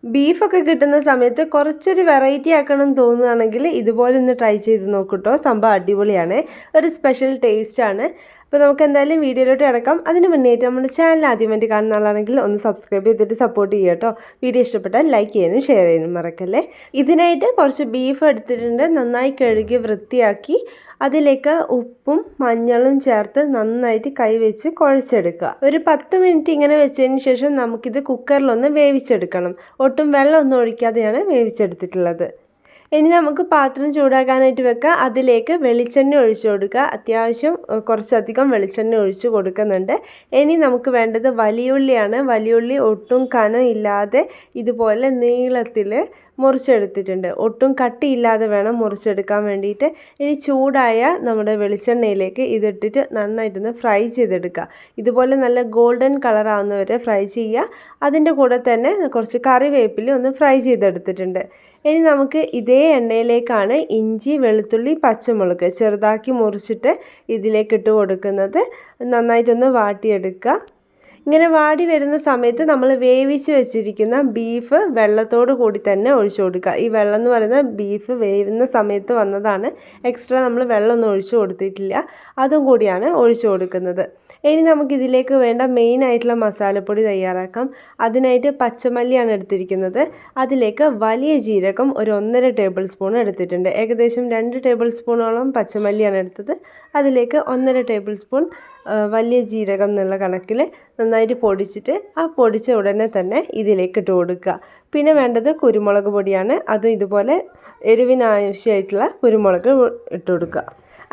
ബീഫൊക്കെ കിട്ടുന്ന സമയത്ത് കുറച്ചൊരു വെറൈറ്റി ആക്കണം തോന്നുകയാണെങ്കിൽ ഇതുപോലെ ഒന്ന് ട്രൈ ചെയ്ത് നോക്കൂട്ടോ. സംഭവം അടിപൊളിയാണ്, ഒരു സ്പെഷ്യൽ ടേസ്റ്റാണ്. അപ്പോൾ നമുക്ക് എന്തായാലും വീഡിയോയിലോട്ട് കിടക്കാം. അതിന് മുന്നേറ്റ് നമ്മുടെ ചാനൽ ആദ്യമായിട്ട് കാണുന്ന ആളാണെങ്കിൽ ഒന്ന് സബ്സ്ക്രൈബ് ചെയ്തിട്ട് സപ്പോർട്ട് ചെയ്യുക കേട്ടോ. വീഡിയോ ഇഷ്ടപ്പെട്ടാൽ ലൈക്ക് ചെയ്യാനും ഷെയർ ചെയ്യാനും മറക്കല്ലേ. ഇതിനായിട്ട് കുറച്ച് ബീഫ് എടുത്തിട്ടുണ്ട്. നന്നായി കഴുകി വൃത്തിയാക്കി അതിലേക്ക് ഉപ്പും മഞ്ഞളും ചേർത്ത് നന്നായിട്ട് കൈവച്ച് കുഴച്ചെടുക്കുക. ഒരു 10 മിനിറ്റ് ഇങ്ങനെ വെച്ചതിന് ശേഷം നമുക്കിത് കുക്കറിലൊന്ന് വേവിച്ചെടുക്കണം. ഒട്ടും വെള്ളമൊന്നും ഒഴിക്കാതെയാണ് വേവിച്ചെടുത്തിട്ടുള്ളത്. ഇനി നമുക്ക് പാത്രം ചൂടാക്കാനായിട്ട് വെക്കുക. അതിലേക്ക് വെളിച്ചെണ്ണ ഒഴിച്ചു കൊടുക്കുക. അത്യാവശ്യം കുറച്ചധികം വെളിച്ചെണ്ണ ഒഴിച്ചു കൊടുക്കുന്നുണ്ട്. ഇനി നമുക്ക് വേണ്ടത് വലിയുള്ളിയാണ്. വലിയുള്ളി ഒട്ടും കനം ഇല്ലാതെ ഇതുപോലെ നീളത്തിൽ മുറിച്ചെടുത്തിട്ടുണ്ട്. ഒട്ടും കട്ടിയില്ലാതെ വേണം മുറിച്ചെടുക്കാൻ വേണ്ടിയിട്ട്. ഇനി ചൂടായ നമ്മുടെ വെളിച്ചെണ്ണയിലേക്ക് ഇതിട്ടിട്ട് നന്നായിട്ടൊന്ന് ഫ്രൈ ചെയ്തെടുക്കുക. ഇതുപോലെ നല്ല ഗോൾഡൻ കളർ ആവുന്നവരെ ഫ്രൈ ചെയ്യുക. അതിൻ്റെ കൂടെ തന്നെ കുറച്ച് കറിവേപ്പില ഒന്ന് ഫ്രൈ ചെയ്തെടുത്തിട്ടുണ്ട്. ഇനി നമുക്ക് ഇതേ എണ്ണയിലേക്കാണ് ഇഞ്ചി, വെളുത്തുള്ളി, പച്ചമുളക് ചെറുതാക്കി മുറിച്ചിട്ട് ഇതിലേക്ക് ഇട്ട് കൊടുക്കുന്നത്. നന്നായിട്ടൊന്ന് വാട്ടിയെടുക്കുക. ഇങ്ങനെ വാടി വരുന്ന സമയത്ത് നമ്മൾ വേവിച്ച് വെച്ചിരിക്കുന്ന ബീഫ് വെള്ളത്തോട് കൂടി തന്നെ ഒഴിച്ചു കൊടുക്കുക. ഈ വെള്ളം എന്ന് പറയുന്നത് ബീഫ് വേവുന്ന സമയത്ത് വന്നതാണ്. എക്സ്ട്രാ നമ്മൾ വെള്ളമൊന്നും ഒഴിച്ചു കൊടുത്തിട്ടില്ല, അതും കൂടിയാണ് ഒഴിച്ചു കൊടുക്കുന്നത്. ഇനി നമുക്കിതിലേക്ക് വേണ്ട മെയിൻ ആയിട്ടുള്ള മസാലപ്പൊടി തയ്യാറാക്കാം. അതിനായിട്ട് പച്ചമല്ലിയാണ് എടുത്തിരിക്കുന്നത്. അതിലേക്ക് വലിയ ജീരകം ഒരു 1.5 ടേബിൾ സ്പൂൺ എടുത്തിട്ടുണ്ട്. ഏകദേശം 2 ടേബിൾ സ്പൂണോളം പച്ചമല്ലിയാണ് എടുത്തത്. അതിലേക്ക് 1.5 ടേബിൾ സ്പൂൺ വലിയ ജീരകം എന്നുള്ള കണക്കിൽ നന്നായിട്ട് പൊടിച്ചിട്ട് ആ പൊടിച്ച ഉടനെ തന്നെ ഇതിലേക്ക് ഇട്ട് കൊടുക്കുക. പിന്നെ വേണ്ടത് കുരുമുളക് പൊടിയാണ്. അതും ഇതുപോലെ എരിവിനാവശ്യമായിട്ടുള്ള കുരുമുളക് ഇട്ട് കൊടുക്കുക.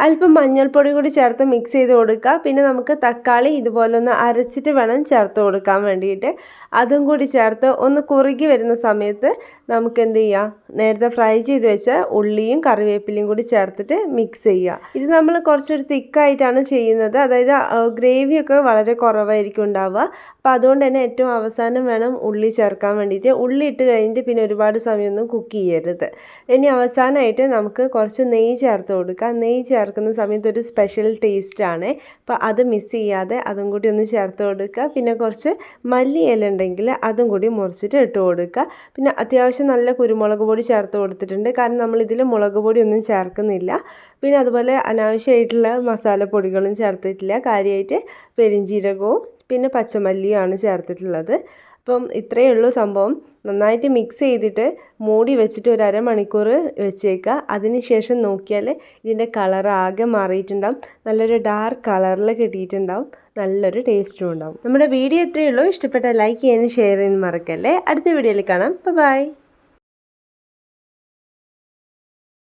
അല്പം മഞ്ഞൾപ്പൊടി കൂടി ചേർത്ത് മിക്സ് ചെയ്ത് കൊടുക്കുക. പിന്നെ നമുക്ക് തക്കാളി ഇതുപോലെ ഒന്ന് അരച്ചിട്ട് വേണം ചേർത്ത് കൊടുക്കാൻ വേണ്ടിയിട്ട്. അതും കൂടി ചേർത്ത് ഒന്ന് കുറുകി വരുന്ന സമയത്ത് നമുക്ക് എന്ത് ചെയ്യാം, നേരത്തെ ഫ്രൈ ചെയ്ത് വെച്ച ഉള്ളിയും കറിവേപ്പിലയും കൂടി ചേർത്തിട്ട് മിക്സ് ചെയ്യുക. ഇത് നമ്മൾ കുറച്ചൊരു തിക്കായിട്ടാണ് ചെയ്യുന്നത്. അതായത് ഗ്രേവിയൊക്കെ വളരെ കുറവായിരിക്കും ഉണ്ടാവുക. അപ്പോൾ അതുകൊണ്ട് തന്നെ ഏറ്റവും അവസാനം വേണം ഉള്ളി ചേർക്കാൻ വേണ്ടിയിട്ട്. ഉള്ളി ഇട്ട് കഴിഞ്ഞിട്ട് പിന്നെ ഒരുപാട് സമയമൊന്നും കുക്ക് ചെയ്യരുത്. ഇനി അവസാനമായിട്ട് നമുക്ക് കുറച്ച് നെയ്യ് ചേർത്ത് കൊടുക്കുക. നെയ്യ് ചേർക്കുന്ന സമയത്ത് ഒരു സ്പെഷ്യൽ ടേസ്റ്റാണ്. അപ്പോൾ അത് മിസ് ചെയ്യാതെ അതും കൂടി ഒന്ന് ചേർത്ത് കൊടുക്കുക. പിന്നെ കുറച്ച് മല്ലിയില ഉണ്ടെങ്കിൽ അതും കൂടി മുറിച്ചിട്ട് ഇട്ട് കൊടുക്കുക. പിന്നെ അത്യാവശ്യം നല്ല കുരുമുളക് പൊടി ചേർത്ത് കൊടുത്തിട്ടുണ്ട്. കാരണം നമ്മളിതിൽ മുളക് പൊടി ഒന്നും ചേർക്കുന്നില്ല. പിന്നെ അതുപോലെ അനാവശ്യമായിട്ടുള്ള മസാലപ്പൊടികളും ചേർത്തിട്ടില്ല. കാര്യമായിട്ട് പെരിഞ്ജീരകവും പിന്നെ പച്ചമല്ലിയുമാണ് ചേർത്തിട്ടുള്ളത്. അപ്പം ഇത്രയേ ഉള്ളൂ സംഭവം. നന്നായിട്ട് മിക്സ് ചെയ്തിട്ട് മൂടി വെച്ചിട്ട് ഒരു അരമണിക്കൂർ വെച്ചേക്കുക. അതിന് ശേഷം നോക്കിയാൽ ഇതിൻ്റെ കളർ ആകെ മാറിയിട്ടുണ്ടാവും. നല്ലൊരു ഡാർക്ക് കളറിൽ കിട്ടിയിട്ടുണ്ടാവും. നല്ലൊരു ടേസ്റ്റും ഉണ്ടാവും. നമ്മുടെ വീഡിയോ ഇത്രയേ ഉള്ളൂ. ഇഷ്ടപ്പെട്ട ലൈക്ക് ചെയ്യാനും ഷെയർ ചെയ്യാനും മറക്കല്ലേ. അടുത്ത വീഡിയോയിൽ കാണാം. ബൈ.